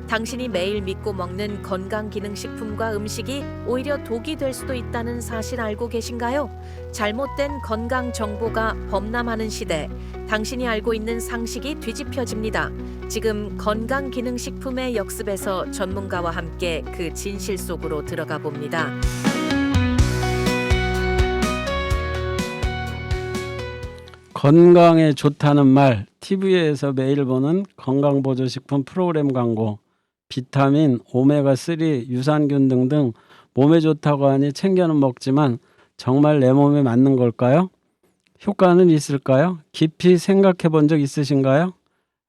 당신이 매일 믿고 먹는 건강기능식품과 음식이 오히려 독이 될 수도 있다는 사실 알고 계신가요? 잘못된 건강 정보가 범람하는 시대, 당신이 알고 있는 상식이 뒤집혀집니다. 지금 건강기능식품의 역습에서 전문가와 함께 그 진실 속으로 들어가 봅니다. 건강에 좋다는 말, TV에서 매일 보는 건강보조식품 프로그램 광고, 비타민, 오메가3, 유산균 등등 몸에 좋다고 하니 챙겨는 먹지만 정말 내 몸에 맞는 걸까요? 효과는 있을까요? 깊이 생각해 본 적 있으신가요?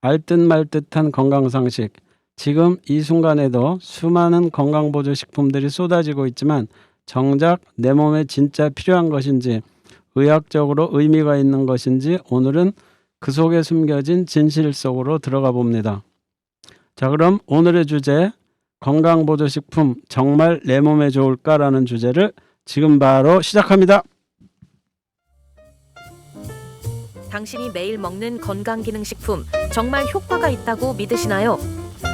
알듯 말듯한 건강상식, 지금 이 순간에도 수많은 건강보조식품들이 쏟아지고 있지만 정작 내 몸에 진짜 필요한 것인지, 의학적으로 의미가 있는 것인지 오늘은 그 속에 숨겨진 진실 속으로 들어가 봅니다. 자, 그럼 오늘의 주제, 건강보조식품 정말 내 몸에 좋을까라는 주제를 지금 바로 시작합니다. 당신이 매일 먹는 건강기능식품 정말 효과가 있다고 믿으시나요?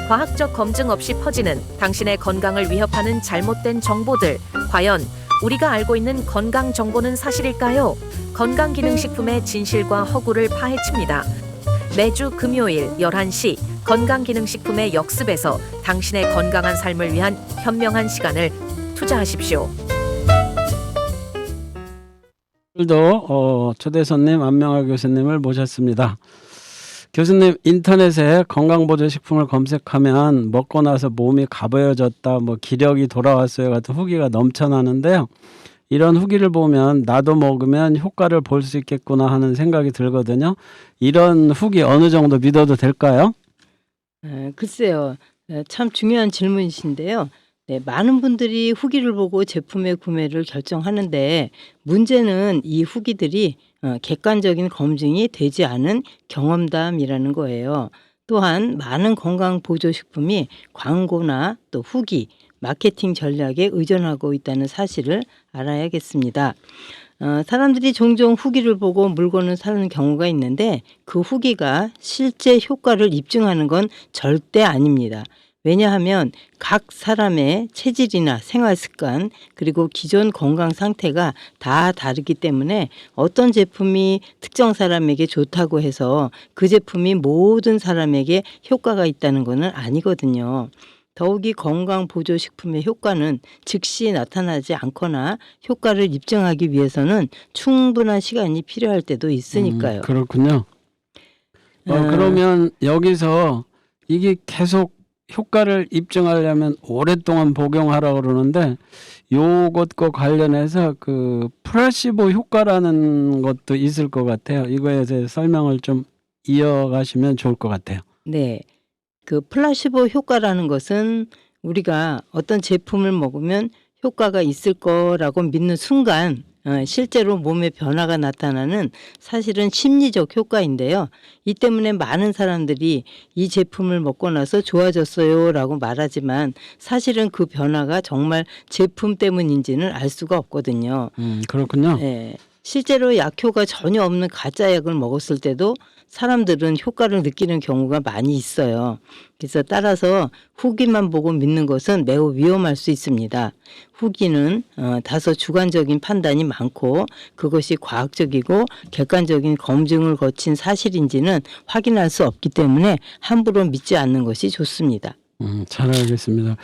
과학적 검증 없이 퍼지는 당신의 건강을 위협하는 잘못된 정보들, 과연 우리가 알고 있는 건강 정보는 사실일까요? 건강기능식품의 진실과 허구를 파헤칩니다. 매주 금요일 11시 건강기능식품의 역습에서 당신의 건강한 삶을 위한 현명한 시간을 투자하십시오. 오늘도 초대 손님 안명아 교수님을 모셨습니다. 교수님, 인터넷에 건강보조식품을 검색하면 먹고 나서 몸이 가벼워졌다, 기력이 돌아왔어요 같은 후기가 넘쳐나는데요. 이런 후기를 보면 나도 먹으면 효과를 볼 수 있겠구나 하는 생각이 들거든요. 이런 후기 어느 정도 믿어도 될까요? 글쎄요. 참 중요한 질문이신데요. 네, 많은 분들이 후기를 보고 제품의 구매를 결정하는데 문제는 이 후기들이 객관적인 검증이 되지 않은 경험담이라는 거예요. 또한 많은 건강보조식품이 광고나 또 후기, 마케팅 전략에 의존하고 있다는 사실을 알아야겠습니다. 사람들이 종종 후기를 보고 물건을 사는 경우가 있는데 그 후기가 실제 효과를 입증하는 건 절대 아닙니다. 왜냐하면 각 사람의 체질이나 생활 습관 그리고 기존 건강 상태가 다 다르기 때문에 어떤 제품이 특정 사람에게 좋다고 해서 그 제품이 모든 사람에게 효과가 있다는 것은 아니거든요. 더욱이 건강보조식품의 효과는 즉시 나타나지 않거나 효과를 입증하기 위해서는 충분한 시간이 필요할 때도 있으니까요. 그렇군요. 그러면 여기서 이게 계속 효과를 입증하려면 오랫동안 복용하라고 그러는데 요것과 관련해서 그 플라시보 효과라는 것도 있을 것 같아요. 이거에 대해서 설명을 좀 이어가시면 좋을 것 같아요. 네. 그 플라시보 효과라는 것은 우리가 어떤 제품을 먹으면 효과가 있을 거라고 믿는 순간 실제로 몸에 변화가 나타나는 사실은 심리적 효과인데요. 이 때문에 많은 사람들이 이 제품을 먹고 나서 좋아졌어요 라고 말하지만 사실은 그 변화가 정말 제품 때문인지는 알 수가 없거든요. 그렇군요. 네. 실제로 약효가 전혀 없는 가짜 약을 먹었을 때도 사람들은 효과를 느끼는 경우가 많이 있어요. 그래서 따라서 후기만 보고 믿는 것은 매우 위험할 수 있습니다. 후기는 다소 주관적인 판단이 많고 그것이 과학적이고 객관적인 검증을 거친 사실인지는 확인할 수 없기 때문에 함부로 믿지 않는 것이 좋습니다. 잘 알겠습니다.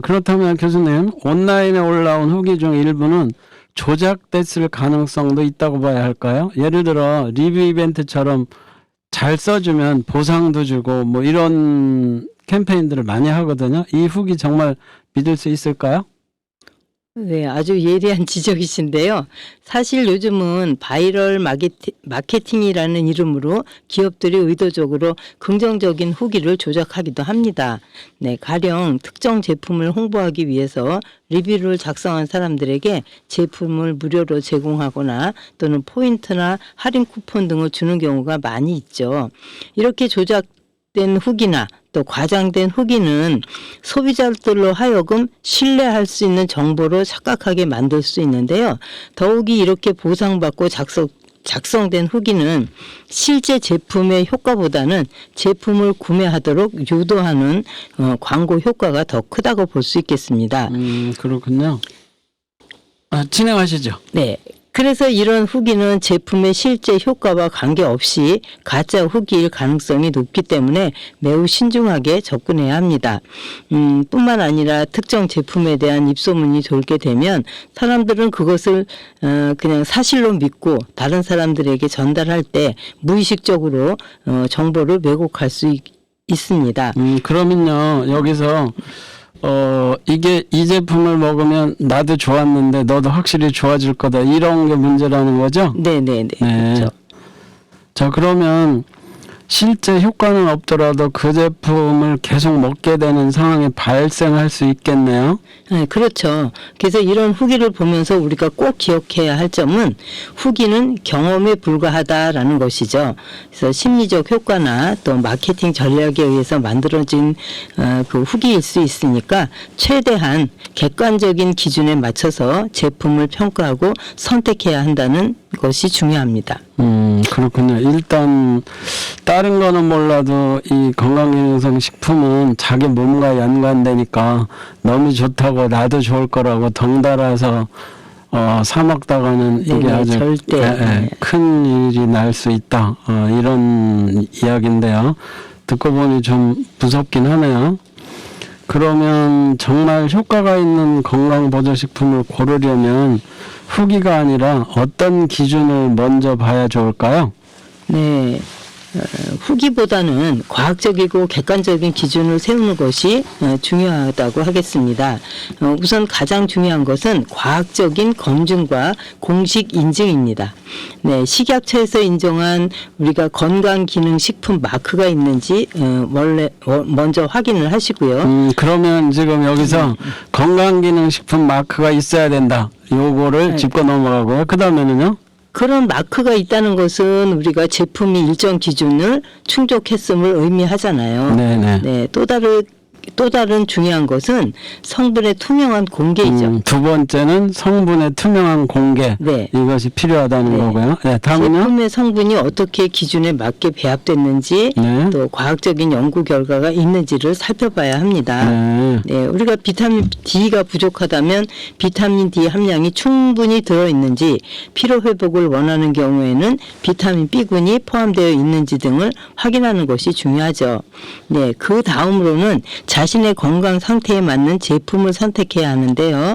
그렇다면 교수님, 온라인에 올라온 후기 중 일부는 조작됐을 가능성도 있다고 봐야 할까요? 예를 들어 리뷰 이벤트처럼 잘 써주면 보상도 주고 이런 캠페인들을 많이 하거든요. 이 후기 정말 믿을 수 있을까요? 네, 아주 예리한 지적이신데요. 사실 요즘은 바이럴 마케팅이라는 이름으로 기업들이 의도적으로 긍정적인 후기를 조작하기도 합니다. 네, 가령 특정 제품을 홍보하기 위해서 리뷰를 작성한 사람들에게 제품을 무료로 제공하거나 또는 포인트나 할인 쿠폰 등을 주는 경우가 많이 있죠. 이렇게 조작된 후기나 또 과장된 후기는 소비자들로 하여금 신뢰할 수 있는 정보로 착각하게 만들 수 있는데요. 더욱이 이렇게 보상받고 작성된 후기는 실제 제품의 효과보다는 제품을 구매하도록 유도하는 광고 효과가 더 크다고 볼 수 있겠습니다. 그렇군요. 진행하시죠. 네. 그래서 이런 후기는 제품의 실제 효과와 관계없이 가짜 후기일 가능성이 높기 때문에 매우 신중하게 접근해야 합니다. 뿐만 아니라 특정 제품에 대한 입소문이 돌게 되면 사람들은 그것을 그냥 사실로 믿고 다른 사람들에게 전달할 때 무의식적으로 정보를 왜곡할 수 있습니다. 그러면요, 여기서 이게 이 제품을 먹으면 나도 좋았는데 너도 확실히 좋아질 거다. 이런 게 문제라는 거죠? 네네네. 네. 그렇죠. 자, 그러면 실제 효과는 없더라도 그 제품을 계속 먹게 되는 상황이 발생할 수 있겠네요. 네, 그렇죠. 그래서 이런 후기를 보면서 우리가 꼭 기억해야 할 점은 후기는 경험에 불과하다라는 것이죠. 그래서 심리적 효과나 또 마케팅 전략에 의해서 만들어진 그 후기일 수 있으니까 최대한 객관적인 기준에 맞춰서 제품을 평가하고 선택해야 한다는 것이 중요합니다. 그렇군요. 일단 다른 거는 몰라도 이 건강기능성 식품은 자기 몸과 연관되니까 너무 좋다고 나도 좋을 거라고 덩달아서 사 먹다가는 이게 네네, 아주 절대. 큰 일이 날 수 있다. 이런 이야기인데요. 듣고 보니 좀 무섭긴 하네요. 그러면 정말 효과가 있는 건강보조식품을 고르려면 후기가 아니라 어떤 기준을 먼저 봐야 좋을까요? 네. 후기보다는 과학적이고 객관적인 기준을 세우는 것이 중요하다고 하겠습니다. 우선 가장 중요한 것은 과학적인 검증과 공식 인증입니다. 네, 식약처에서 인정한 우리가 건강기능식품 마크가 있는지 먼저 확인을 하시고요. 그러면 지금 여기서 건강기능식품 마크가 있어야 된다. 요거를 네. 짚고 넘어가고요. 그 다음에는요? 그런 마크가 있다는 것은 우리가 제품이 일정 기준을 충족했음을 의미하잖아요. 네네. 네, 또 다른 중요한 것은 성분의 투명한 공개이죠. 두 번째는 성분의 투명한 공개. 네. 이것이 필요하다는 네. 거고요. 네, 다음은요? 제품의 성분이 어떻게 기준에 맞게 배합됐는지 네. 또 과학적인 연구 결과가 있는지를 살펴봐야 합니다. 네. 네, 우리가 비타민 D가 부족하다면 비타민 D 함량이 충분히 들어있는지, 피로 회복을 원하는 경우에는 비타민 B군이 포함되어 있는지 등을 확인하는 것이 중요하죠. 네, 그 다음으로는 자신의 건강 상태에 맞는 제품을 선택해야 하는데요.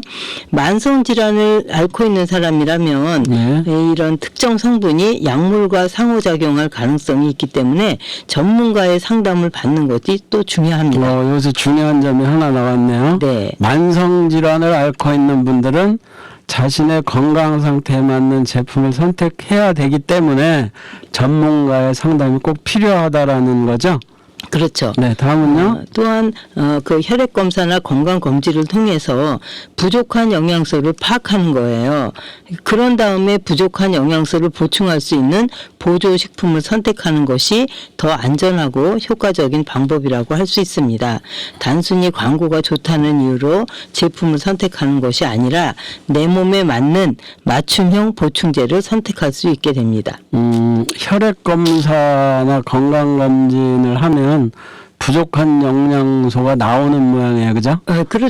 만성 질환을 앓고 있는 사람이라면 네. 이런 특정 성분이 약물과 상호작용할 가능성이 있기 때문에 전문가의 상담을 받는 것이 또 중요합니다. 여기서 중요한 점이 하나 나왔네요. 네. 만성질환을 앓고 있는 분들은 자신의 건강 상태에 맞는 제품을 선택해야 되기 때문에 전문가의 상담이 꼭 필요하다라는 거죠. 그렇죠. 네, 다음은요. 또한 그 혈액 검사나 건강 검진을 통해서 부족한 영양소를 파악하는 거예요. 그런 다음에 부족한 영양소를 보충할 수 있는 보조 식품을 선택하는 것이 더 안전하고 효과적인 방법이라고 할 수 있습니다. 단순히 광고가 좋다는 이유로 제품을 선택하는 것이 아니라 내 몸에 맞는 맞춤형 보충제를 선택할 수 있게 됩니다. 혈액 검사나 건강 검진을 하면 부족한 영양소가 나오는 모양이에요, 그죠?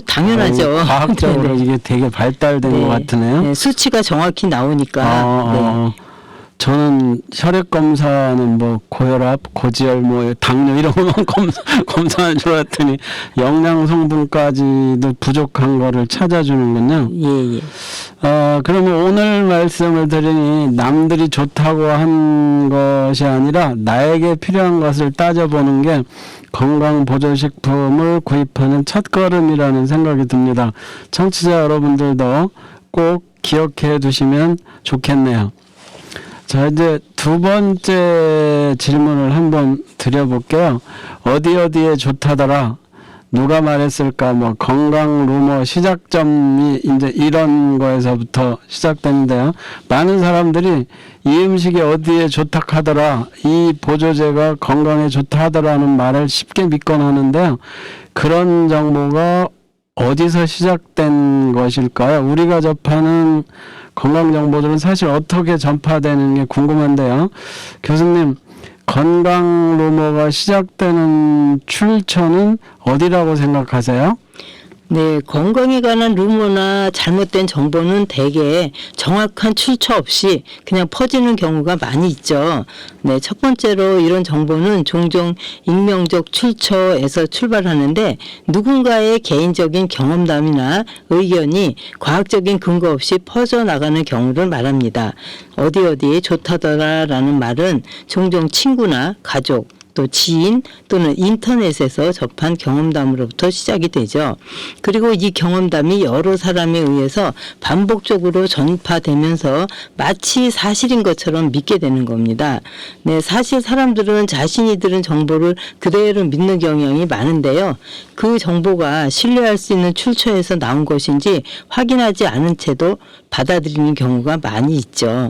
당연하죠. 과학적으로 네네. 이게 되게 발달된 것 같으네요. 네, 수치가 정확히 나오니까. 네. 저는 혈액 검사는 뭐 고혈압, 고지혈, 뭐 당뇨 이런 것만 검사하는 줄 알았더니 영양 성분까지도 부족한 거를 찾아주는군요. 예. 그러면 오늘 말씀을 드리니 남들이 좋다고 한 것이 아니라 나에게 필요한 것을 따져보는 게 건강보조식품을 구입하는 첫걸음이라는 생각이 듭니다. 청취자 여러분들도 꼭 기억해 두시면 좋겠네요. 자, 이제 두 번째 질문을 한번 드려볼게요. 어디에 좋다더라? 누가 말했을까? 뭐 건강 루머 시작점이 이제 이런 거에서부터 시작되는데요. 많은 사람들이 이 음식이 어디에 좋다 하더라, 이 보조제가 건강에 좋다 하더라는 말을 쉽게 믿곤 하는데요. 그런 정보가 어디서 시작된 것일까요? 우리가 접하는 건강 정보들은 사실 어떻게 전파되는 게 궁금한데요. 교수님, 건강 루머가 시작되는 출처는 어디라고 생각하세요? 네, 건강에 관한 루머나 잘못된 정보는 대개 정확한 출처 없이 그냥 퍼지는 경우가 많이 있죠. 네, 첫 번째로 이런 정보는 종종 익명적 출처에서 출발하는데 누군가의 개인적인 경험담이나 의견이 과학적인 근거 없이 퍼져나가는 경우를 말합니다. 어디에 좋다더라라는 말은 종종 친구나 가족, 또 지인 또는 인터넷에서 접한 경험담으로부터 시작이 되죠. 그리고 이 경험담이 여러 사람에 의해서 반복적으로 전파되면서 마치 사실인 것처럼 믿게 되는 겁니다. 네, 사실 사람들은 자신이 들은 정보를 그대로 믿는 경향이 많은데요. 그 정보가 신뢰할 수 있는 출처에서 나온 것인지 확인하지 않은 채도 받아들이는 경우가 많이 있죠.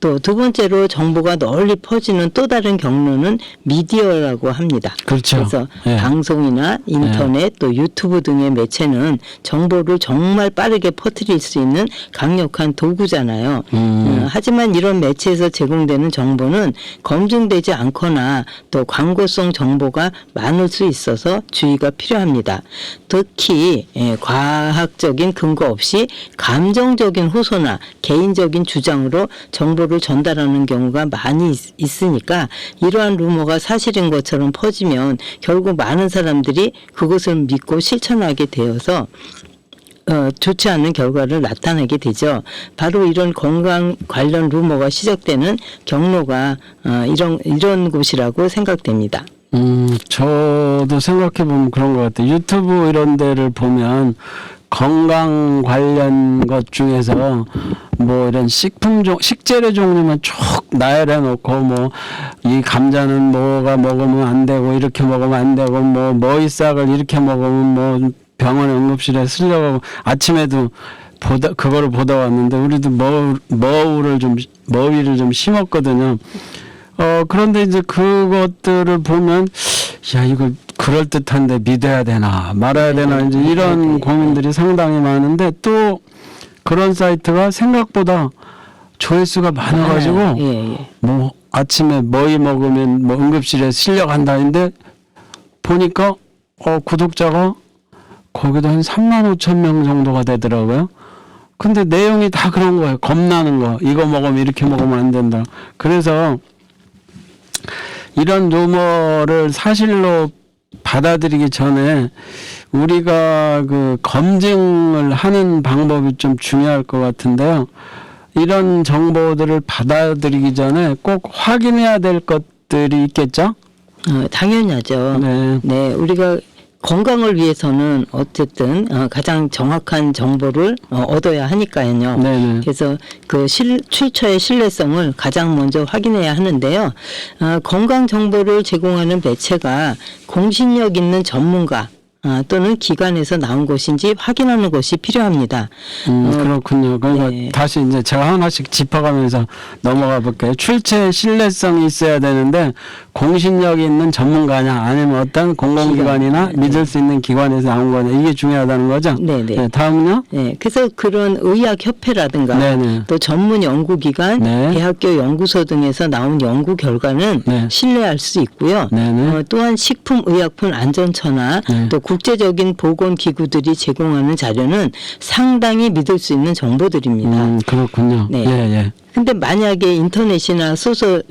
또 두 번째로 정보가 널리 퍼지는 또 다른 경로는 미디어라고 합니다. 그렇죠. 그래서 예. 방송이나 인터넷 또 유튜브 등의 매체는 정보를 정말 빠르게 퍼뜨릴 수 있는 강력한 도구잖아요. 하지만 이런 매체에서 제공되는 정보는 검증되지 않거나 또 광고성 정보가 많을 수 있어서 주의가 필요합니다. 특히 과학적인 근거 없이 감정적인 호소나 개인적인 주장으로 정보를 전달하는 경우가 많이 있으니까 이러한 루머가 사실인 것처럼 퍼지면 결국 많은 사람들이 그것을 믿고 실천하게 되어서 좋지 않은 결과를 나타내게 되죠. 바로 이런 건강 관련 루머가 시작되는 경로가 이런 곳이라고 생각됩니다. 저도 생각해보면 그런 것 같아요. 유튜브 이런 데를 보면 건강 관련 것 중에서 뭐 이런 식재료 종류만 쭉 나열해 놓고 뭐 이 감자는 뭐가 먹으면 안 되고 이렇게 먹으면 안 되고 뭐 머위싹을 이렇게 먹으면 뭐 병원 응급실에 쓰려고 아침에도 그거를 보다 왔는데 우리도 머위를 좀 심었거든요. 그런데 이제 그것들을 보면 야 이거 그럴듯한데 믿어야 되나 말아야 되나 이제 이런 고민들이 상당히 많은데 또 그런 사이트가 생각보다 조회수가 많아가지고 뭐 아침에 머위 먹으면 뭐 응급실에 실려간다는데 보니까 구독자가 거기도 한 3만 5천 명 정도가 되더라고요. 근데 내용이 다 그런 거예요. 겁나는 거. 이거 먹으면 이렇게 먹으면 안 된다. 그래서 이런 루머를 사실로 받아들이기 전에 우리가 그 검증을 하는 방법이 좀 중요할 것 같은데요. 이런 정보들을 받아들이기 전에 꼭 확인해야 될 것들이 있겠죠? 당연하죠. 네, 우리가 건강을 위해서는 어쨌든 가장 정확한 정보를 얻어야 하니까요. 네네. 그래서 그 출처의 신뢰성을 가장 먼저 확인해야 하는데요. 건강 정보를 제공하는 매체가 공신력 있는 전문가 또는 기관에서 나온 것인지 확인하는 것이 필요합니다. 그렇군요. 그러니까 네. 다시 이제 제가 하나씩 짚어가면서 넘어가 볼게요. 출처의 신뢰성이 있어야 되는데 공신력 있는 전문가냐 아니면 어떤 공공기관이나 기관. 믿을 수 있는 기관에서 나온 거냐 이게 중요하다는 거죠. 네네. 네, 다음은요. 네, 그래서 그런 의학협회라든가 네네. 또 전문 연구기관, 네. 대학교 연구소 등에서 나온 연구 결과는 네. 신뢰할 수 있고요. 네네. 또한 식품의약품안전처나 네. 또 국제적인 보건기구들이 제공하는 자료는 상당히 믿을 수 있는 정보들입니다. 그렇군요. 네. 예, 예. 근데 만약에 인터넷이나 소셜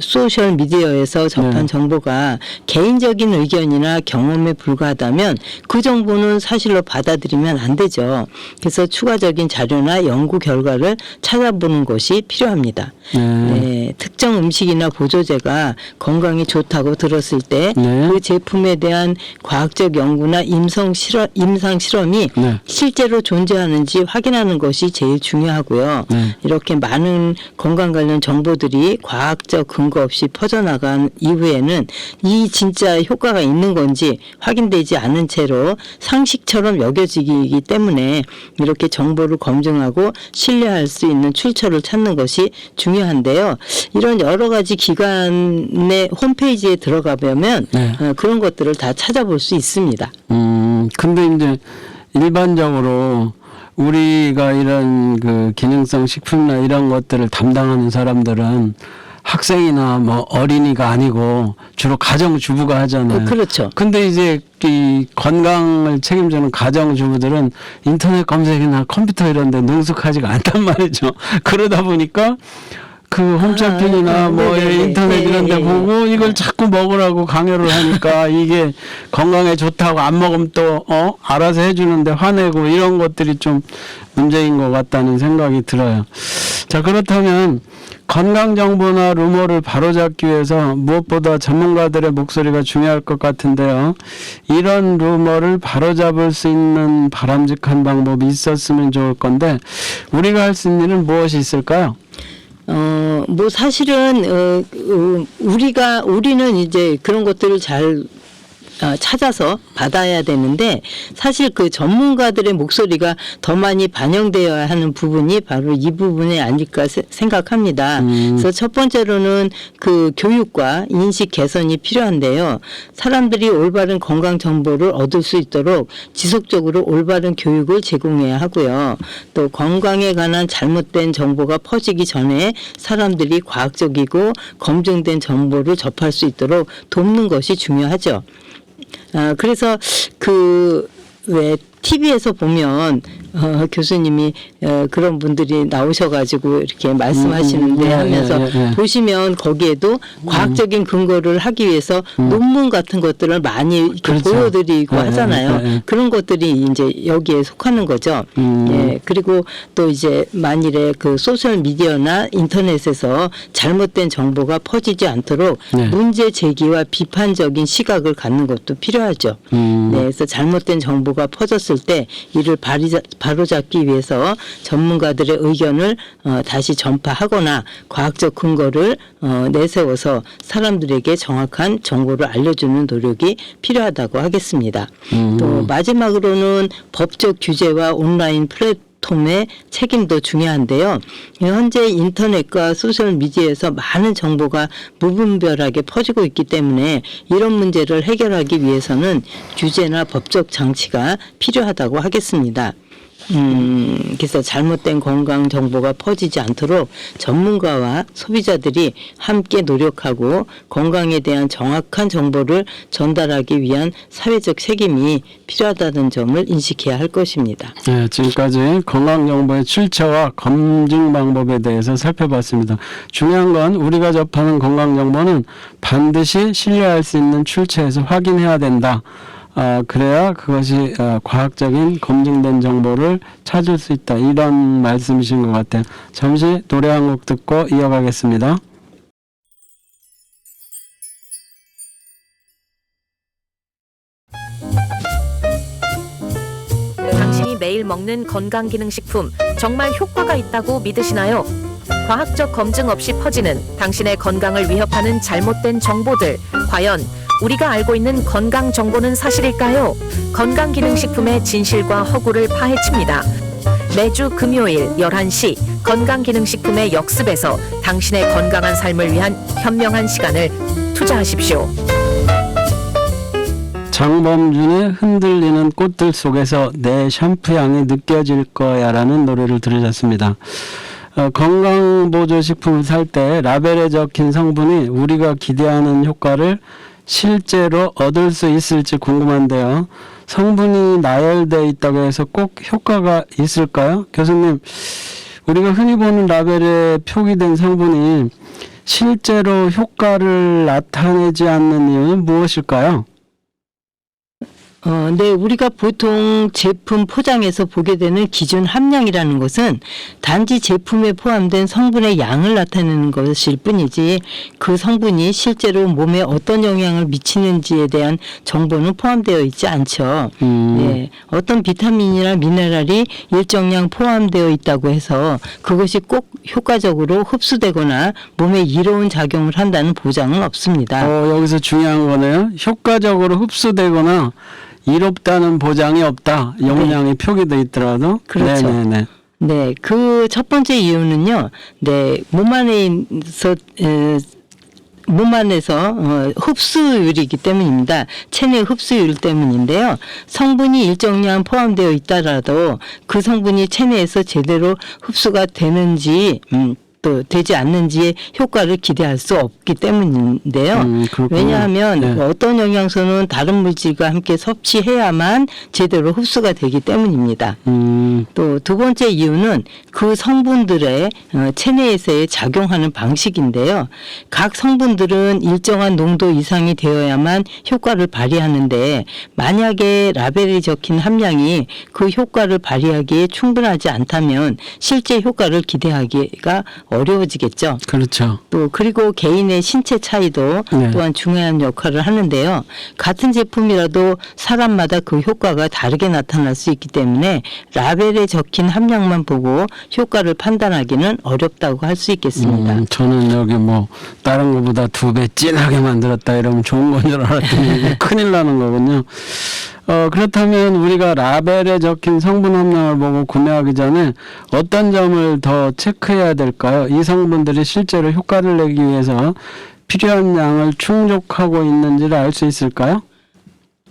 미디어에서 접한 네. 정보가 개인적인 의견이나 경험에 불과하다면 그 정보는 사실로 받아들이면 안 되죠. 그래서 추가적인 자료나 연구 결과를 찾아보는 것이 필요합니다. 네, 특정 음식이나 보조제가 건강에 좋다고 들었을 때 그 제품에 대한 과학적 연구나 임상 실험이 네. 실제로 존재하는지 확인하는 것이 제일 중요하고요. 네. 이렇게 많은 건강 관련 정보들이 과학적 근거 없이 퍼져나간 이후에는 이 진짜 효과가 있는 건지 확인되지 않은 채로 상식처럼 여겨지기 때문에 이렇게 정보를 검증하고 신뢰할 수 있는 출처를 찾는 것이 중요한데요. 이런 여러 가지 기관의 홈페이지에 들어가 보면 네. 그런 것들을 다 찾아볼 수 있습니다. 근데 이제 일반적으로 우리가 이런 그 기능성 식품이나 이런 것들을 담당하는 사람들은 학생이나 뭐 어린이가 아니고 주로 가정주부가 하잖아요. 그렇죠. 근데 이제 이 건강을 책임지는 가정주부들은 인터넷 검색이나 컴퓨터 이런 데 능숙하지가 않단 말이죠. 그러다 보니까 그 홈쇼핑이나 뭐 네네네. 인터넷 이런 데 네. 보고 이걸 자꾸 먹으라고 강요를 하니까 이게 건강에 좋다고 안 먹으면 또 알아서 해주는데 화내고 이런 것들이 좀 문제인 것 같다는 생각이 들어요. 자, 그렇다면 건강 정보나 루머를 바로잡기 위해서 무엇보다 전문가들의 목소리가 중요할 것 같은데요. 이런 루머를 바로잡을 수 있는 바람직한 방법이 있었으면 좋을 건데 우리가 할 수 있는 일은 무엇이 있을까요? 뭐 사실은 우리는 이제 그런 것들을 잘 찾아서 받아야 되는데 사실 그 전문가들의 목소리가 더 많이 반영되어야 하는 부분이 바로 이 부분이 아닐까 생각합니다. 그래서 첫 번째로는 그 교육과 인식 개선이 필요한데요. 사람들이 올바른 건강 정보를 얻을 수 있도록 지속적으로 올바른 교육을 제공해야 하고요. 또 건강에 관한 잘못된 정보가 퍼지기 전에 사람들이 과학적이고 검증된 정보를 접할 수 있도록 돕는 것이 중요하죠. 그래서 왜 TV에서 보면 교수님이 그런 분들이 나오셔가지고 이렇게 말씀하시는데 하면서 보시면 거기에도 과학적인 근거를 하기 위해서 논문 같은 것들을 많이 이렇게 그렇죠. 보여드리고 하잖아요. 그런 것들이 이제 여기에 속하는 거죠. 예, 그리고 또 이제 만일에 그 소셜 미디어나 인터넷에서 잘못된 정보가 퍼지지 않도록 문제 제기와 비판적인 시각을 갖는 것도 필요하죠. 네, 그래서 잘못된 정보가 퍼졌을 때 이를 바로잡기 위해서 전문가들의 의견을 다시 전파하거나 과학적 근거를 내세워서 사람들에게 정확한 정보를 알려주는 노력이 필요하다고 하겠습니다. 또 마지막으로는 법적 규제와 온라인 플랫폼의 책임도 중요한데요. 현재 인터넷과 소셜미디어에서 많은 정보가 무분별하게 퍼지고 있기 때문에 이런 문제를 해결하기 위해서는 규제나 법적 장치가 필요하다고 하겠습니다. 그래서 잘못된 건강 정보가 퍼지지 않도록 전문가와 소비자들이 함께 노력하고 건강에 대한 정확한 정보를 전달하기 위한 사회적 책임이 필요하다는 점을 인식해야 할 것입니다. 네, 지금까지 건강정보의 출처와 검증 방법에 대해서 살펴봤습니다. 중요한 건 우리가 접하는 건강정보는 반드시 신뢰할 수 있는 출처에서 확인해야 된다. 그래야 그것이 과학적인 검증된 정보를 찾을 수 있다. 이런 말씀이신 것 같아요. 잠시 노래 한 곡 듣고 이어가겠습니다. 당신이 매일 먹는 건강기능식품 정말 효과가 있다고 믿으시나요? 과학적 검증 없이 퍼지는 당신의 건강을 위협하는 잘못된 정보들, 과연 우리가 알고 있는 건강 정보는 사실일까요? 건강기능식품의 진실과 허구를 파헤칩니다. 매주 금요일 11시 건강기능식품의 역습에서 당신의 건강한 삶을 위한 현명한 시간을 투자하십시오. 장범준의 흔들리는 꽃들 속에서 내 샴푸 향이 느껴질 거야라는 노래를 들으셨습니다. 건강보조식품을 살 때 라벨에 적힌 성분이 우리가 기대하는 효과를 실제로 얻을 수 있을지 궁금한데요. 성분이 나열되어 있다고 해서 꼭 효과가 있을까요? 교수님, 우리가 흔히 보는 라벨에 표기된 성분이 실제로 효과를 나타내지 않는 이유는 무엇일까요? 네, 우리가 보통 제품 포장에서 보게 되는 기준 함량이라는 것은 단지 제품에 포함된 성분의 양을 나타내는 것일 뿐이지 그 성분이 실제로 몸에 어떤 영향을 미치는지에 대한 정보는 포함되어 있지 않죠. 네, 어떤 비타민이나 미네랄이 일정량 포함되어 있다고 해서 그것이 꼭 효과적으로 흡수되거나 몸에 이로운 작용을 한다는 보장은 없습니다. 여기서 중요한 거네요. 효과적으로 흡수되거나 이롭다는 보장이 없다. 용량이 표기되어 있더라도. 그렇죠. 네네네. 네, 그 첫 번째 이유는요. 네, 몸 안에서 몸 안에서 흡수율이기 때문입니다. 체내 흡수율 때문인데요. 성분이 일정량 포함되어 있다라도 그 성분이 체내에서 제대로 흡수가 되는지 또 되지 않는지의 효과를 기대할 수 없기 때문인데요. 왜냐하면 네. 어떤 영양소는 다른 물질과 함께 섭취해야만 제대로 흡수가 되기 때문입니다. 또 두 번째 이유는 그 성분들의 체내에서의 작용하는 방식인데요. 각 성분들은 일정한 농도 이상이 되어야만 효과를 발휘하는데 만약에 라벨에 적힌 함량이 그 효과를 발휘하기에 충분하지 않다면 실제 효과를 기대하기가 어려워지겠죠. 그렇죠. 또 그리고 개인의 신체 차이도 네. 또한 중요한 역할을 하는데요. 같은 제품이라도 사람마다 그 효과가 다르게 나타날 수 있기 때문에 라벨에 적힌 함량만 보고 효과를 판단하기는 어렵다고 할 수 있겠습니다. 저는 여기 뭐 다른 것보다 2배 진하게 만들었다 이러면 좋은 건 줄 알았더니 이게 큰일 나는 거군요. 그렇다면 우리가 라벨에 적힌 성분 함량을 보고 구매하기 전에 어떤 점을 더 체크해야 될까요? 이 성분들이 실제로 효과를 내기 위해서 필요한 양을 충족하고 있는지를 알 수 있을까요?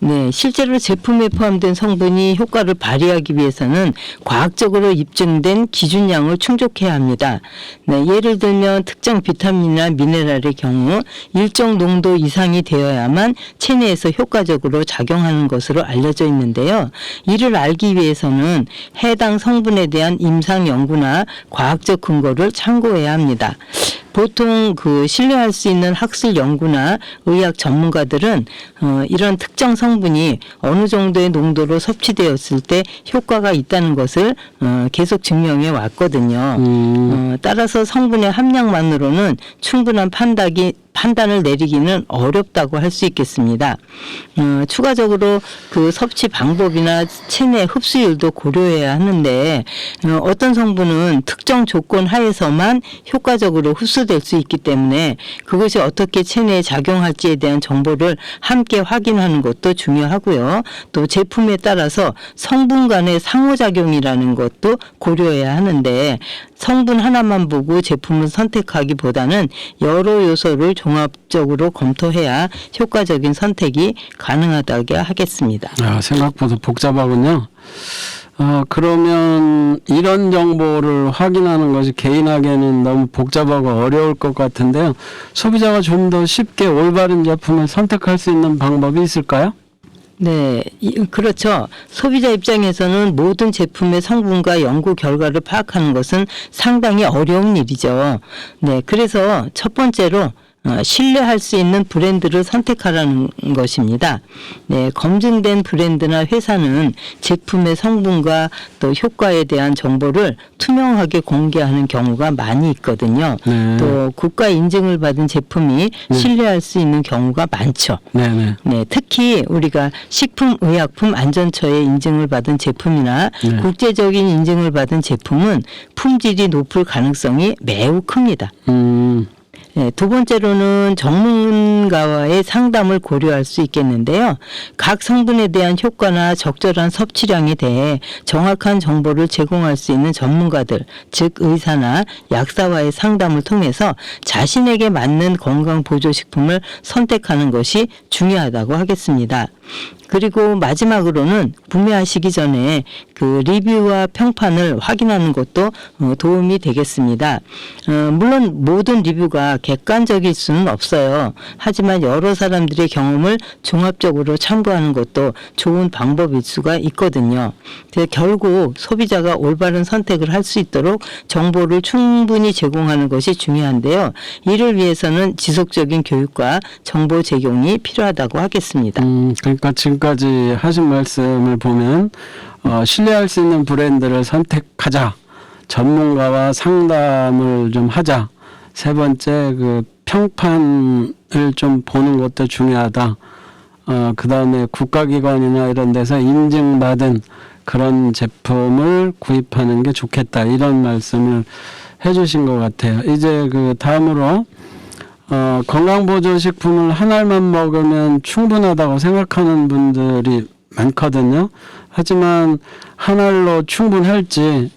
네, 실제로 제품에 포함된 성분이 효과를 발휘하기 위해서는 과학적으로 입증된 기준량을 충족해야 합니다. 네, 예를 들면 특정 비타민이나 미네랄의 경우 일정 농도 이상이 되어야만 체내에서 효과적으로 작용하는 것으로 알려져 있는데요. 이를 알기 위해서는 해당 성분에 대한 임상 연구나 과학적 근거를 참고해야 합니다. 보통 신뢰할 수 있는 학술 연구나 의학 전문가들은 이런 특정 성분이 어느 정도의 농도로 섭취되었을 때 효과가 있다는 것을 계속 증명해 왔거든요. 따라서 성분의 함량만으로는 충분한 판단을 내리기는 어렵다고 할 수 있겠습니다. 추가적으로 그 섭취 방법이나 체내 흡수율도 고려해야 하는데 어떤 성분은 특정 조건 하에서만 효과적으로 흡수될 수 있기 때문에 그것이 어떻게 체내에 작용할지에 대한 정보를 함께 확인하는 것도 중요하고요. 또 제품에 따라서 성분 간의 상호작용이라는 것도 고려해야 하는데 성분 하나만 보고 제품을 선택하기보다는 여러 요소를 종합적으로 검토해야 효과적인 선택이 가능하다고 하겠습니다. 생각보다 복잡하군요. 그러면 이런 정보를 확인하는 것이 개인에게는 너무 복잡하고 어려울 것 같은데요. 소비자가 좀 더 쉽게 올바른 제품을 선택할 수 있는 방법이 있을까요? 네, 그렇죠. 소비자 입장에서는 모든 제품의 성분과 연구 결과를 파악하는 것은 상당히 어려운 일이죠. 네, 그래서 첫 번째로 신뢰할 수 있는 브랜드를 선택하라는 것입니다. 네, 검증된 브랜드나 회사는 제품의 성분과 또 효과에 대한 정보를 투명하게 공개하는 경우가 많이 있거든요. 네. 또 국가 인증을 받은 제품이 신뢰할 수 있는 경우가 많죠. 네. 네, 특히 우리가 식품의약품안전처의 인증을 받은 제품이나 국제적인 인증을 받은 제품은 품질이 높을 가능성이 매우 큽니다. 네, 두 번째로는 전문가와의 상담을 고려할 수 있겠는데요. 각 성분에 대한 효과나 적절한 섭취량에 대해 정확한 정보를 제공할 수 있는 전문가들, 즉 의사나 약사와의 상담을 통해서 자신에게 맞는 건강보조식품을 선택하는 것이 중요하다고 하겠습니다. 그리고 마지막으로는 구매하시기 전에 그 리뷰와 평판을 확인하는 것도 도움이 되겠습니다. 물론 모든 리뷰가 객관적일 수는 없어요. 하지만 여러 사람들의 경험을 종합적으로 참고하는 것도 좋은 방법일 수가 있거든요. 결국 소비자가 올바른 선택을 할 수 있도록 정보를 충분히 제공하는 것이 중요한데요. 이를 위해서는 지속적인 교육과 정보 제공이 필요하다고 하겠습니다. 그러니까 지금까지 하신 말씀을 보면 신뢰할 수 있는 브랜드를 선택하자. 전문가와 상담을 좀 하자. 세 번째 그 평판을 좀 보는 것도 중요하다. 그다음에 국가기관이나 이런 데서 인증받은 그런 제품을 구입하는 게 좋겠다. 이런 말씀을 해주신 것 같아요. 이제 그 다음으로 건강보조식품을 한 알만 먹으면 충분하다고 생각하는 분들이 많거든요. 하지만 한 알로 충분할지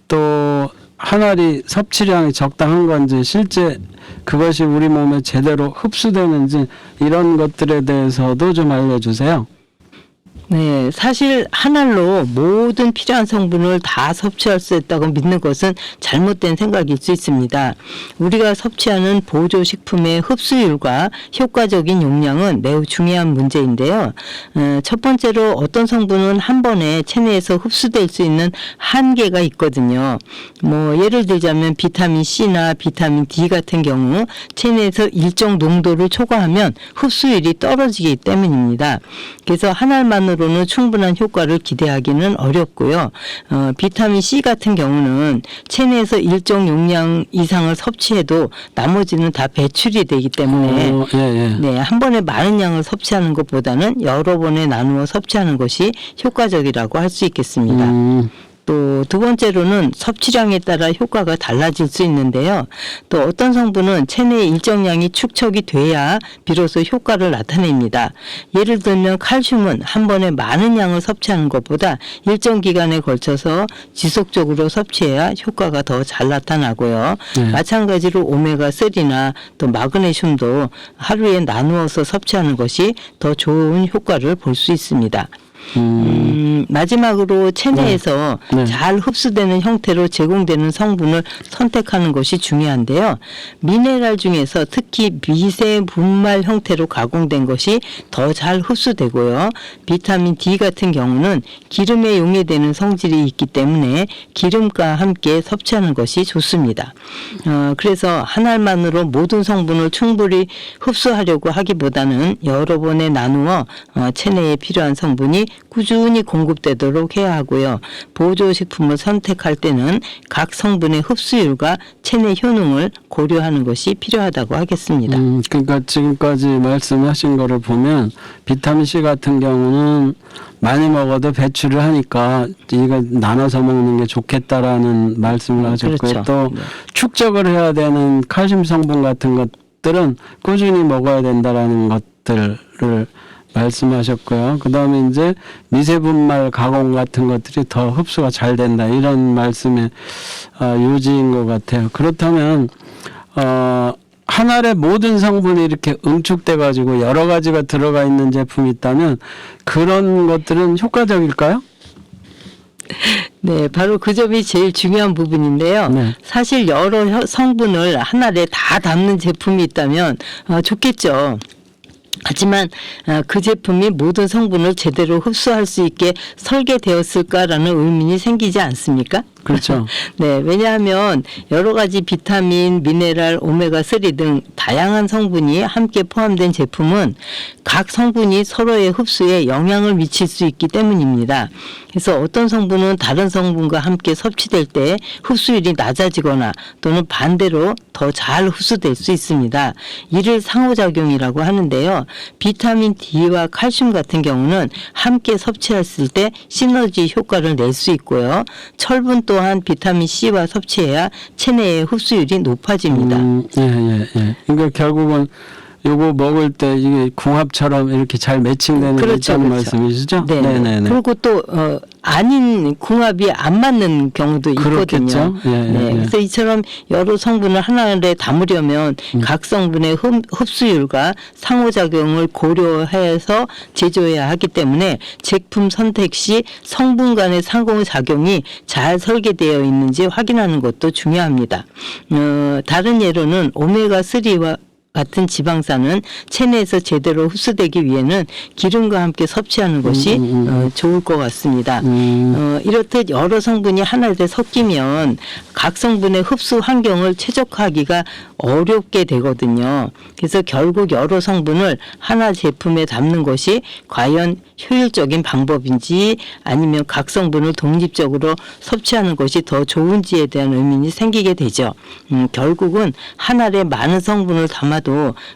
또 한 알이 섭취량이 적당한 건지 실제 그것이 우리 몸에 제대로 흡수되는지 이런 것들에 대해서도 좀 알려주세요. 네, 사실 한 알로 모든 필요한 성분을 다 섭취할 수 있다고 믿는 것은 잘못된 생각일 수 있습니다. 우리가 섭취하는 보조식품의 흡수율과 효과적인 용량은 매우 중요한 문제인데요. 첫 번째로 어떤 성분은 한 번에 체내에서 흡수될 수 있는 한계가 있거든요. 뭐 예를 들자면 비타민 C나 비타민 D 같은 경우 체내에서 일정 농도를 초과하면 흡수율이 떨어지기 때문입니다. 그래서 한 알만으로는 충분한 효과를 기대하기는 어렵고요. 비타민 C 같은 경우는 체내에서 일정 용량 이상을 섭취해도 나머지는 다 배출이 되기 때문에 네, 한 번에 많은 양을 섭취하는 것보다는 여러 번에 나누어 섭취하는 것이 효과적이라고 할 수 있겠습니다. 또 두 번째로는 섭취량에 따라 효과가 달라질 수 있는데요. 또 어떤 성분은 체내의 일정량이 축적이 돼야 비로소 효과를 나타냅니다. 예를 들면 칼슘은 한 번에 많은 양을 섭취하는 것보다 일정 기간에 걸쳐서 지속적으로 섭취해야 효과가 더 잘 나타나고요. 마찬가지로 오메가3나 또 마그네슘도 하루에 나누어서 섭취하는 것이 더 좋은 효과를 볼 수 있습니다. 마지막으로 체내에서 잘 흡수되는 형태로 제공되는 성분을 선택하는 것이 중요한데요. 미네랄 중에서 특히 미세 분말 형태로 가공된 것이 더 잘 흡수되고요. 비타민 D 같은 경우는 기름에 용해되는 성질이 있기 때문에 기름과 함께 섭취하는 것이 좋습니다. 그래서 한 알만으로 모든 성분을 충분히 흡수하려고 하기보다는 여러 번에 나누어 체내에 필요한 성분이 꾸준히 공급되도록 해야 하고요. 보조식품을 선택할 때는 각 성분의 흡수율과 체내 효능을 고려하는 것이 필요하다고 하겠습니다. 그러니까 지금까지 말씀하신 거를 보면 비타민 C 같은 경우는 많이 먹어도 배출을 하니까 이거 나눠서 먹는 게 좋겠다라는 말씀을 하셨고요. 그렇죠. 또 축적을 해야 되는 칼슘 성분 같은 것들은 꾸준히 먹어야 된다라는 것들을 말씀하셨고요. 그 다음에 이제 미세분말 가공 같은 것들이 더 흡수가 잘 된다. 이런 말씀의 요지인 것 같아요. 그렇다면, 한 알에 모든 성분이 이렇게 응축돼 가지고 여러 가지가 들어가 있는 제품이 있다면 그런 것들은 효과적일까요? 네, 바로 그 점이 제일 중요한 부분인데요. 사실 여러 성분을 한 알에 다 담는 제품이 있다면 좋겠죠. 하지만 그 제품이 모든 성분을 제대로 흡수할 수 있게 설계되었을까라는 의문이 생기지 않습니까? 그렇죠. 네, 왜냐하면 여러 가지 비타민, 미네랄, 오메가3 등 다양한 성분이 함께 포함된 제품은 각 성분이 서로의 흡수에 영향을 미칠 수 있기 때문입니다. 그래서 어떤 성분은 다른 성분과 함께 섭취될 때 흡수율이 낮아지거나 또는 반대로 더 잘 흡수될 수 있습니다. 이를 상호작용이라고 하는데요. 비타민 D와 칼슘 같은 경우는 함께 섭취했을 때 시너지 효과를 낼 수 있고요. 철분 또한 비타민 C와 섭취해야 체내의 흡수율이 높아집니다. 그러니까 결국은 요거 먹을 때 이게 궁합처럼 이렇게 잘 매칭되는 게 있다는 말씀이시죠? 네. 그리고 또 아닌 궁합이 안 맞는 경우도 있거든요. 그래서 이처럼 여러 성분을 하나에 담으려면 각 성분의 흡수율과 상호작용을 고려해서 제조해야 하기 때문에 제품 선택 시 성분 간의 상호작용이 잘 설계되어 있는지 확인하는 것도 중요합니다. 다른 예로는 오메가3와 같은 지방산은 체내에서 제대로 흡수되기 위해는 기름과 함께 섭취하는 것이 좋을 것 같습니다. 이렇듯 여러 성분이 하나에 섞이면 각 성분의 흡수 환경을 최적화하기가 어렵게 되거든요. 그래서 결국 여러 성분을 하나 제품에 담는 것이 과연 효율적인 방법인지 아니면 각 성분을 독립적으로 섭취하는 것이 더 좋은지에 대한 의문이 생기게 되죠. 결국은 한 알에 많은 성분을 담아도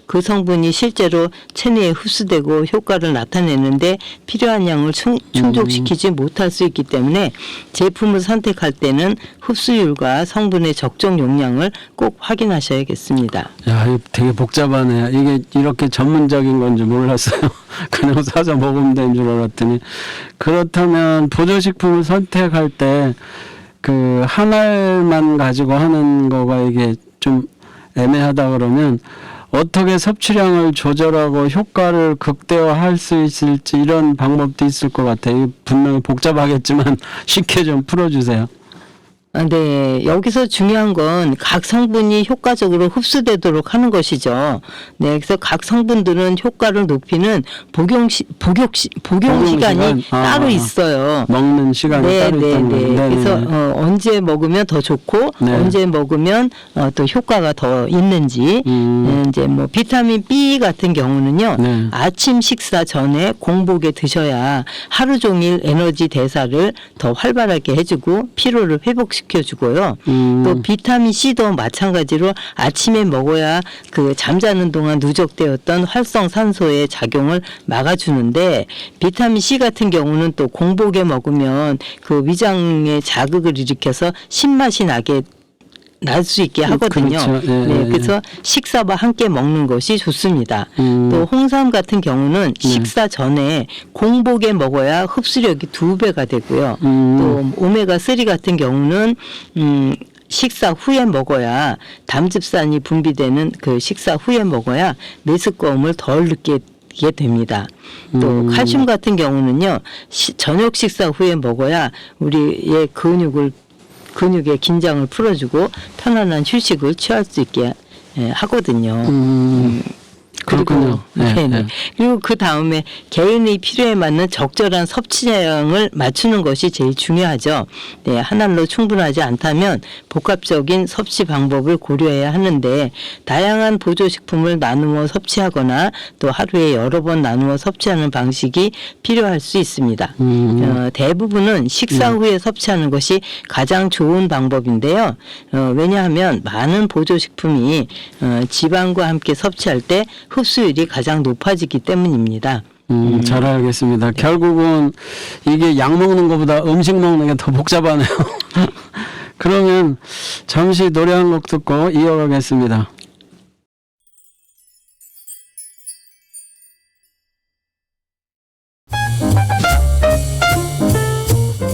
그 성분이 실제로 체내에 흡수되고 효과를 나타내는데 필요한 양을 충족시키지 못할 수 있기 때문에 제품을 선택할 때는 흡수율과 성분의 적정 용량을 꼭 확인하셔야겠습니다. 야, 이거 되게 복잡하네요. 이게 이렇게 전문적인 건지 몰랐어요. 그냥 사서 먹으면 되는 줄 알았더니. 그렇다면 보조식품을 선택할 때 그 한 알만 가지고 하는 거가 이게 좀 애매하다 그러면 어떻게 섭취량을 조절하고 효과를 극대화할 수 있을지 이런 방법도 있을 것 같아요. 분명히 복잡하겠지만 쉽게 좀 풀어주세요. 네, 여기서 중요한 건 각 성분이 효과적으로 흡수되도록 하는 것이죠. 네, 그래서 각 성분들은 효과를 높이는 복용 시간이 따로 있어요. 먹는 시간이 네, 따로 네, 있다는 네. 거죠. 그래서 언제 먹으면 더 좋고 네. 언제 먹으면 또 효과가 더 있는지 이제 뭐 비타민 B 같은 경우는요. 네. 아침 식사 전에 공복에 드셔야 하루 종일 에너지 대사를 더 활발하게 해주고 피로를 회복시켜주고요. 또 비타민 C도 마찬가지로 아침에 먹어야 그 잠자는 동안 누적되었던 활성산소의 작용을 막아주는데 비타민 C 같은 경우는 또 공복에 먹으면 그 위장에 자극을 일으켜서 신맛이 날 수 있게 하거든요. 그렇죠. 예, 네, 예, 그래서 식사와 함께 먹는 것이 좋습니다. 또 홍삼 같은 경우는 식사 전에 공복에 먹어야 흡수력이 2배가 되고요. 또 오메가3 같은 경우는 식사 후에 먹어야 담즙산이 분비되는 그 식사 후에 먹어야 메스꺼움을 덜 느끼게 됩니다. 또 칼슘 같은 경우는요. 저녁 식사 후에 먹어야 우리의 근육의 긴장을 풀어주고 편안한 휴식을 취할 수 있게 하거든요. 그렇군요. 네, 네네. 네. 그리고 그 다음에 개인의 필요에 맞는 적절한 섭취량을 맞추는 것이 제일 중요하죠. 네, 한 알로 충분하지 않다면 복합적인 섭취 방법을 고려해야 하는데 다양한 보조식품을 나누어 섭취하거나 또 하루에 여러 번 나누어 섭취하는 방식이 필요할 수 있습니다. 대부분은 식사 후에 섭취하는 것이 가장 좋은 방법인데요. 왜냐하면 많은 보조식품이 지방과 함께 섭취할 때 흡수율이 가장 높아지기 때문입니다. 잘 알겠습니다. 결국은 이게 약 먹는 것보다 음식 먹는 게 더 복잡하네요. 그러면 잠시 노래 한 곡 듣고 이어가겠습니다.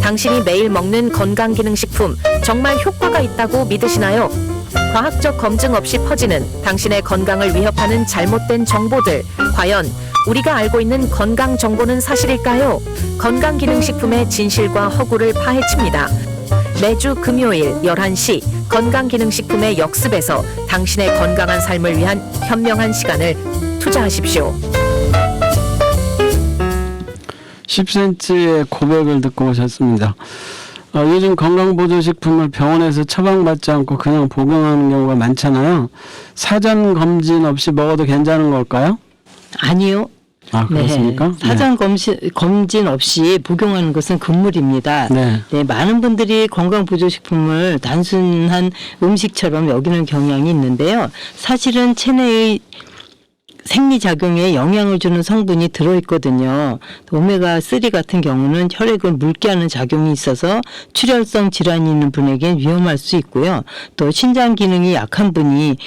당신이 매일 먹는 건강기능식품 정말 효과가 있다고 믿으시나요? 과학적 검증 없이 퍼지는 당신의 건강을 위협하는 잘못된 정보들. 과연 우리가 알고 있는 건강 정보는 사실일까요? 건강기능식품의 진실과 허구를 파헤칩니다. 매주 금요일 11시 건강기능식품의 역습에서 당신의 건강한 삶을 위한 현명한 시간을 투자하십시오. 10cm의 고백을 듣고 오셨습니다. 요즘 건강보조식품을 병원에서 처방받지 않고 그냥 복용하는 경우가 많잖아요. 사전 검진 없이 먹어도 괜찮은 걸까요? 아니요. 아, 그렇습니까? 네. 사전 검진 없이 복용하는 것은 금물입니다. 네. 네, 많은 분들이 건강보조식품을 단순한 음식처럼 여기는 경향이 있는데요. 사실은 체내의 생리작용에 영향을 주는 성분이 들어있거든요. 오메가3 같은 경우는 혈액을 묽게 하는 작용이 있어서 출혈성 질환이 있는 분에겐 위험할 수 있고요. 또 신장 기능이 약한 분이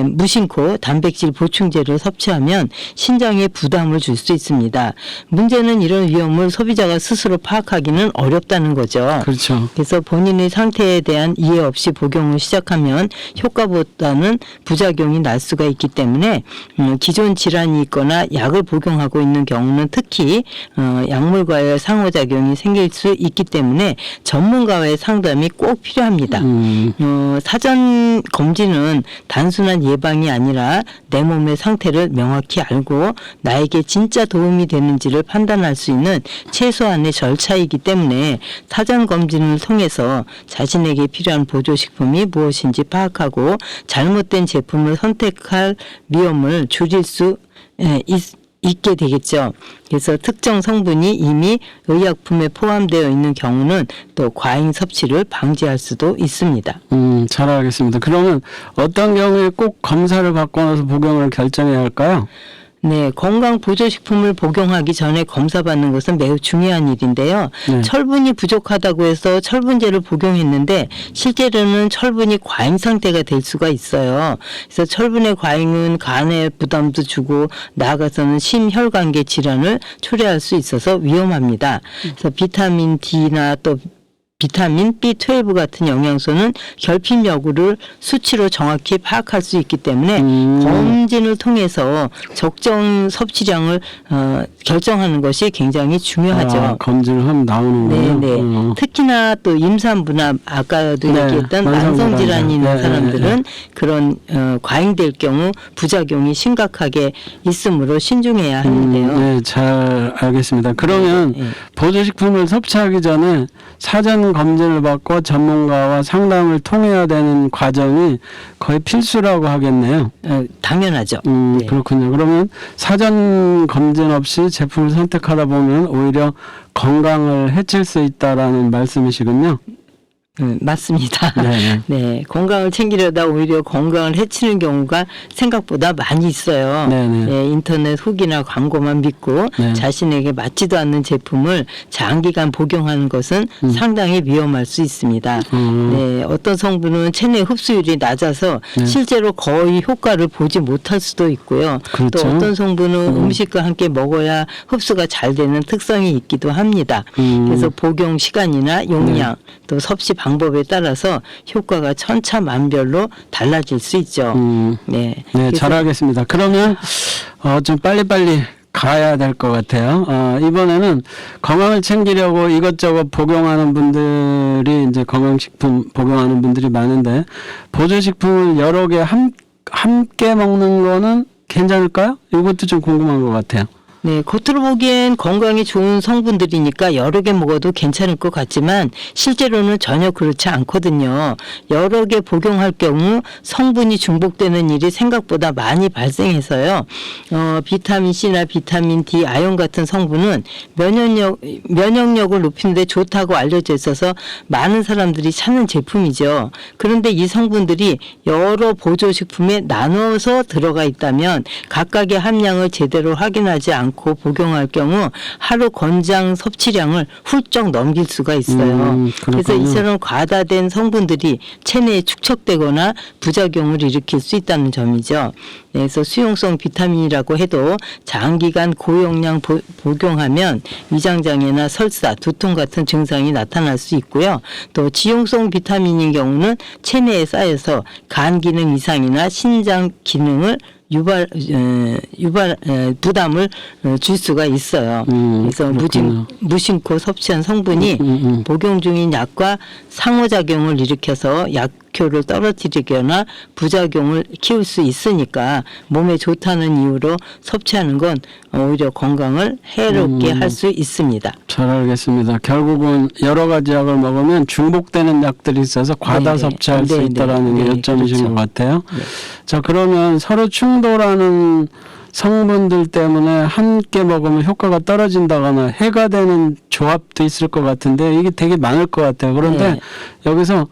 무심코 단백질 보충제를 섭취하면 신장에 부담을 줄 수 있습니다. 문제는 이런 위험을 소비자가 스스로 파악하기는 어렵다는 거죠. 그렇죠. 그래서 본인의 상태에 대한 이해 없이 복용을 시작하면 효과보다는 부작용이 날 수가 있기 때문에 기존 질환이 있거나 약을 복용하고 있는 경우는 특히 약물과의 상호작용이 생길 수 있기 때문에 전문가와의 상담이 꼭 필요합니다. 사전 검진은 단순한 예방이 아니라 내 몸의 상태를 명확히 알고 나에게 진짜 도움이 되는지를 판단할 수 있는 최소한의 절차이기 때문에 사전 검진을 통해서 자신에게 필요한 보조식품이 무엇인지 파악하고 잘못된 제품을 선택할 위험을 줄일 수 있게 되겠죠. 그래서 특정 성분이 이미 의약품에 포함되어 있는 경우는 또 과잉 섭취를 방지할 수도 있습니다. 잘 알겠습니다. 그러면 어떤 경우에 꼭 검사를 받고 나서 복용을 결정해야 할까요? 네, 건강보조식품을 복용하기 전에 검사받는 것은 매우 중요한 일인데요. 네. 철분이 부족하다고 해서 철분제를 복용했는데 실제로는 철분이 과잉 상태가 될 수가 있어요. 그래서 철분의 과잉은 간에 부담도 주고 나아가서는 심혈관계 질환을 초래할 수 있어서 위험합니다. 그래서 비타민 D나 또 비타민 B12 같은 영양소는 결핍 여부를 수치로 정확히 파악할 수 있기 때문에 검진을 통해서 적정 섭취량을 결정하는 것이 굉장히 중요하죠. 검진을 하면 나오는군요. 네네. 특히나 또 임산부나 아까도 네, 얘기했던 만성질환자. 만성질환이 있는 네, 사람들은 네. 그런 과잉될 경우 부작용이 심각하게 있으므로 신중해야 하는데요. 네, 잘 알겠습니다. 그러면 네. 보조식품을 섭취하기 전에 사전 검진을 받고 전문가와 상담을 통해야 되는 과정이 거의 필수라고 하겠네요. 당연하죠. 네. 그렇군요. 그러면 사전 검진 없이 제품을 선택하다 보면 오히려 건강을 해칠 수 있다라는 말씀이시군요. 맞습니다. 네. 네, 건강을 챙기려다 오히려 건강을 해치는 경우가 생각보다 많이 있어요. 네네. 네, 인터넷 후기나 광고만 믿고 네. 자신에게 맞지도 않는 제품을 장기간 복용하는 것은 상당히 위험할 수 있습니다. 네, 어떤 성분은 체내 흡수율이 낮아서 네. 실제로 거의 효과를 보지 못할 수도 있고요. 그렇죠. 또 어떤 성분은 음식과 함께 먹어야 흡수가 잘 되는 특성이 있기도 합니다. 그래서 복용 시간이나 용량 또 섭취 방법에 따라서 효과가 천차만별로 달라질 수 있죠. 네, 네, 그래서 잘 알겠습니다. 그러면 좀 빨리빨리 가야 될 것 같아요. 이번에는 건강을 챙기려고 이것저것 복용하는 분들이 이제 건강식품 복용하는 분들이 많은데 보조식품을 여러 개 함께 먹는 거는 괜찮을까요? 이것도 좀 궁금한 것 같아요. 네, 겉으로 보기엔 건강에 좋은 성분들이니까 여러 개 먹어도 괜찮을 것 같지만 실제로는 전혀 그렇지 않거든요. 여러 개 복용할 경우 성분이 중복되는 일이 생각보다 많이 발생해서요. 비타민 C나 비타민 D, 아연 같은 성분은 면역력을 높이는 데 좋다고 알려져 있어서 많은 사람들이 찾는 제품이죠. 그런데 이 성분들이 여러 보조식품에 나눠서 들어가 있다면 각각의 함량을 제대로 확인하지 않고 복용할 경우 하루 권장 섭취량을 훌쩍 넘길 수가 있어요. 그래서 이처럼 과다된 성분들이 체내에 축적되거나 부작용을 일으킬 수 있다는 점이죠. 그래서 수용성 비타민이라고 해도 장기간 고용량 복용하면 위장장애나 설사, 두통 같은 증상이 나타날 수 있고요. 또 지용성 비타민인 경우는 체내에 쌓여서 간 기능 이상이나 신장 기능을 부담을 줄 수가 있어요. 그래서 무심코 섭취한 성분이 복용 중인 약과 상호작용을 일으켜서 약효를 떨어뜨리거나 부작용을 키울 수 있으니까 몸에 좋다는 이유로 섭취하는 건 오히려 건강을 해롭게 할 수 있습니다. 잘 알겠습니다. 결국은 여러 가지 약을 먹으면 중복되는 약들이 있어서 과다 섭취할 수 있다라는 게 요점이신 그렇죠. 것 같아요. 네. 자, 그러면 서로 충돌하는 성분들 때문에 함께 먹으면 효과가 떨어진다거나 해가 되는 조합도 있을 것 같은데 이게 되게 많을 것 같아요. 그런데 네. 여기서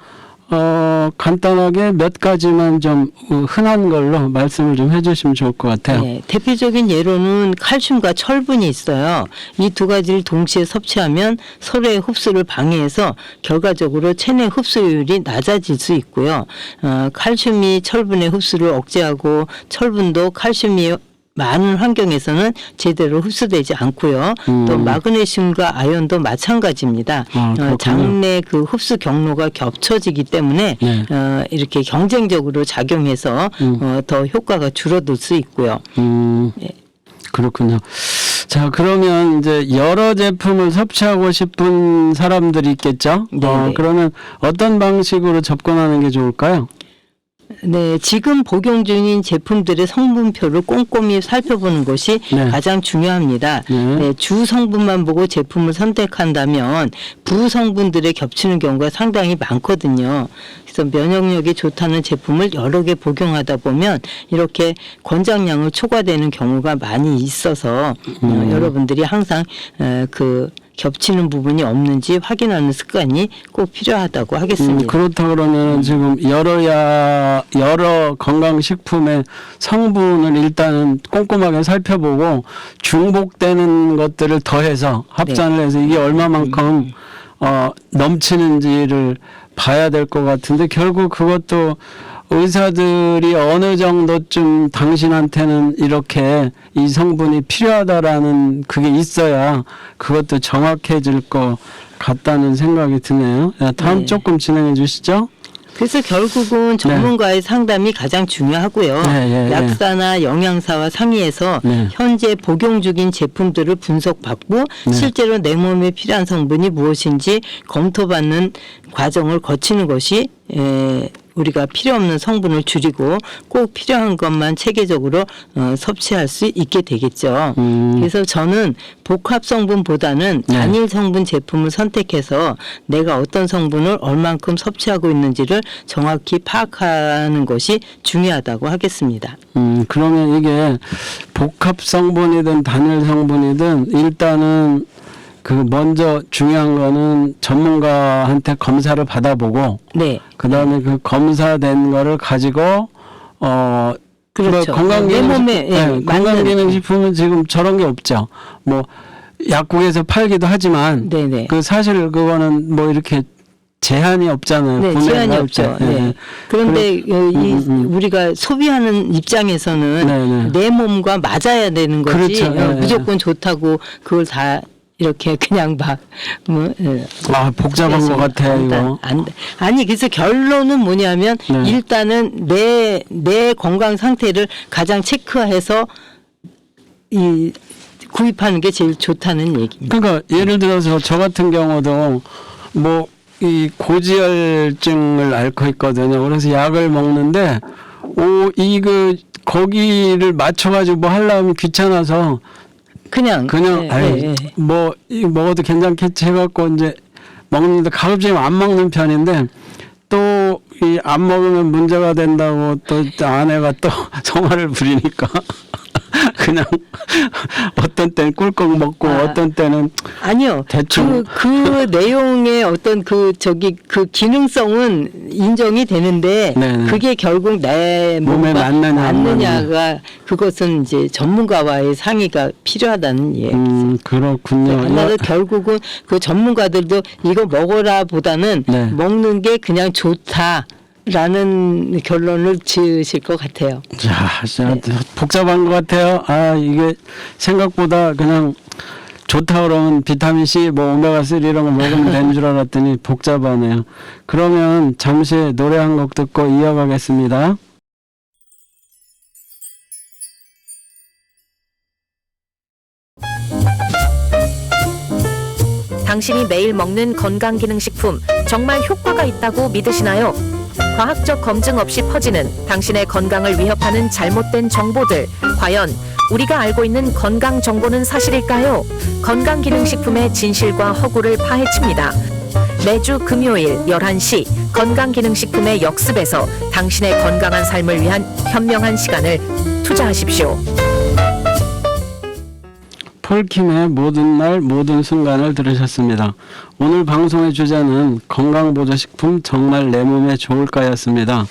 간단하게 몇 가지만 좀 흔한 걸로 말씀을 좀 해주시면 좋을 것 같아요. 네, 대표적인 예로는 칼슘과 철분이 있어요. 이 두 가지를 동시에 섭취하면 서로의 흡수를 방해해서 결과적으로 체내 흡수율이 낮아질 수 있고요. 칼슘이 철분의 흡수를 억제하고 철분도 칼슘이 많은 환경에서는 제대로 흡수되지 않고요. 또 마그네슘과 아연도 마찬가지입니다. 장내 그 흡수 경로가 겹쳐지기 때문에 네. 이렇게 경쟁적으로 작용해서 더 효과가 줄어들 수 있고요. 네. 그렇군요. 자, 그러면 이제 여러 제품을 섭취하고 싶은 사람들이 있겠죠? 네. 그러면 어떤 방식으로 접근하는 게 좋을까요? 네, 지금 복용 중인 제품들의 성분표를 꼼꼼히 살펴보는 것이 네. 가장 중요합니다. 네. 네, 주 성분만 보고 제품을 선택한다면 부성분들에 겹치는 경우가 상당히 많거든요. 그래서 면역력이 좋다는 제품을 여러 개 복용하다 보면 이렇게 권장량을 초과되는 경우가 많이 있어서 여러분들이 항상 그 겹치는 부분이 없는지 확인하는 습관이 꼭 필요하다고 하겠습니다. 그렇다 그러면 지금 여러 건강식품의 성분을 일단은 꼼꼼하게 살펴보고 중복되는 것들을 더해서 합산을 해서 이게 얼마만큼 넘치는지를 봐야 될 것 같은데 결국 그것도 의사들이 어느 정도쯤 당신한테는 이렇게 이 성분이 필요하다라는 그게 있어야 그것도 정확해질 것 같다는 생각이 드네요. 다음 네. 조금 진행해 주시죠. 그래서 결국은 전문가의 상담이 가장 중요하고요. 네, 약사나 영양사와 상의해서 네. 현재 복용 중인 제품들을 분석받고 네. 실제로 내 몸에 필요한 성분이 무엇인지 검토받는 과정을 거치는 것이 우리가 필요 없는 성분을 줄이고 꼭 필요한 것만 체계적으로 섭취할 수 있게 되겠죠. 그래서 저는 복합 성분보다는 네. 단일 성분 제품을 선택해서 내가 어떤 성분을 얼만큼 섭취하고 있는지를 정확히 파악하는 것이 중요하다고 하겠습니다. 그러면 이게 복합 성분이든 단일 성분이든 일단은 그 먼저 중요한 거는 전문가한테 검사를 받아보고 네. 그다음에 그 검사된 거를 가지고 그렇죠. 건강기능 내 몸에 맞는 건강기능식품은 지금 저런 게 없죠. 뭐 약국에서 팔기도 하지만 네네. 그 사실 그거는 뭐 이렇게 제한이 없잖아요. 네, 구매를 제한이 할 없죠. 때. 네. 그런데 우리가 소비하는 입장에서는 네네. 내 몸과 맞아야 되는 거지 그렇죠. 네. 무조건 좋다고 그걸 다 이렇게 그냥 막 복잡한 것 같아요, 이거. 안 돼. 아니 그래서 결론은 뭐냐면 네. 일단은 내 건강 상태를 가장 체크해서 구입하는 게 제일 좋다는 얘기입니다. 그러니까 예를 들어서 저 같은 경우도 뭐 이 고지혈증을 앓고 있거든요. 그래서 약을 먹는데 거기를 맞춰가지고 뭐 하려면 귀찮아서 그냥 뭐 먹어도 괜찮겠지 해갖고 이제 먹는데 가급적이면 안 먹는 편인데 또 이 안 먹으면 문제가 된다고 또 아내가 또 성화를 부리니까 그냥 어떤 때는 꿀꺽 먹고 어떤 때는 아니요. 대충 그 내용의 어떤 그 기능성은 인정이 되는데 네네. 그게 결국 내 몸에 몸과 맞느냐가 그것은 이제 전문가와의 상의가 필요하다는 얘기죠. 그렇군요. 나도 결국은 그 전문가들도 이거 먹어라 보다는 네. 먹는 게 그냥 좋다라는 결론을 지으실 것 같아요. 자, 복잡한 것 같아요. 이게 생각보다 그냥 좋다 그러면 비타민 C, 뭐 오메가3 이런 거 먹으면 되는 줄 알았더니 복잡하네요. 그러면 잠시 노래 한 곡 듣고 이어가겠습니다. 당신이 매일 먹는 건강기능식품 정말 효과가 있다고 믿으시나요? 과학적 검증 없이 퍼지는 당신의 건강을 위협하는 잘못된 정보들, 과연 우리가 알고 있는 건강 정보는 사실일까요? 건강기능식품의 진실과 허구를 파헤칩니다. 매주 금요일 11시 건강기능식품의 역습에서 당신의 건강한 삶을 위한 현명한 시간을 투자하십시오. 폴킴의 모든 날 모든 순간을 들으셨습니다. 오늘 방송의 주제는 건강보조식품 정말 내 몸에 좋을까였습니다.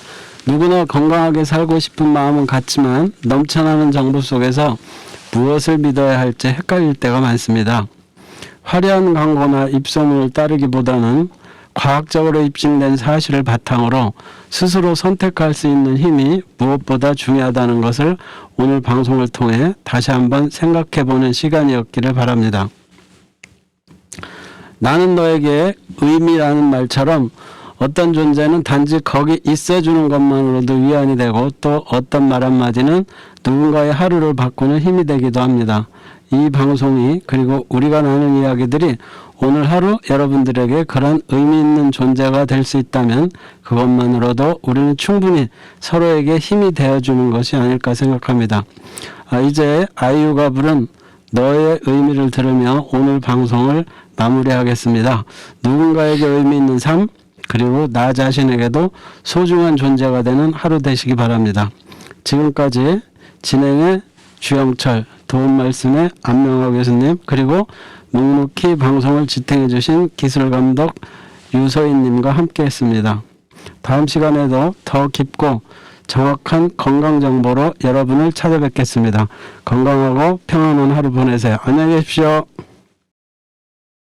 누구나 건강하게 살고 싶은 마음은 같지만 넘쳐나는 정보 속에서 무엇을 믿어야 할지 헷갈릴 때가 많습니다. 화려한 광고나 입소문을 따르기보다는 과학적으로 입증된 사실을 바탕으로 스스로 선택할 수 있는 힘이 무엇보다 중요하다는 것을 오늘 방송을 통해 다시 한번 생각해보는 시간이었기를 바랍니다. 나는 너에게 의미라는 말처럼 어떤 존재는 단지 거기 있어주는 것만으로도 위안이 되고 또 어떤 말 한마디는 누군가의 하루를 바꾸는 힘이 되기도 합니다. 이 방송이 그리고 우리가 나누는 이야기들이 오늘 하루 여러분들에게 그런 의미 있는 존재가 될 수 있다면 그것만으로도 우리는 충분히 서로에게 힘이 되어주는 것이 아닐까 생각합니다. 이제 아이유가 부른 너의 의미를 들으며 오늘 방송을 마무리하겠습니다. 누군가에게 의미 있는 삶 그리고 나 자신에게도 소중한 존재가 되는 하루 되시기 바랍니다. 지금까지 진행의 주영철, 도움 말씀의 안명화 교수님 그리고 묵묵히 방송을 지탱해 주신 기술감독 유서인님과 함께했습니다. 다음 시간에도 더 깊고 정확한 건강정보로 여러분을 찾아뵙겠습니다. 건강하고 평안한 하루 보내세요. 안녕히 계십시오.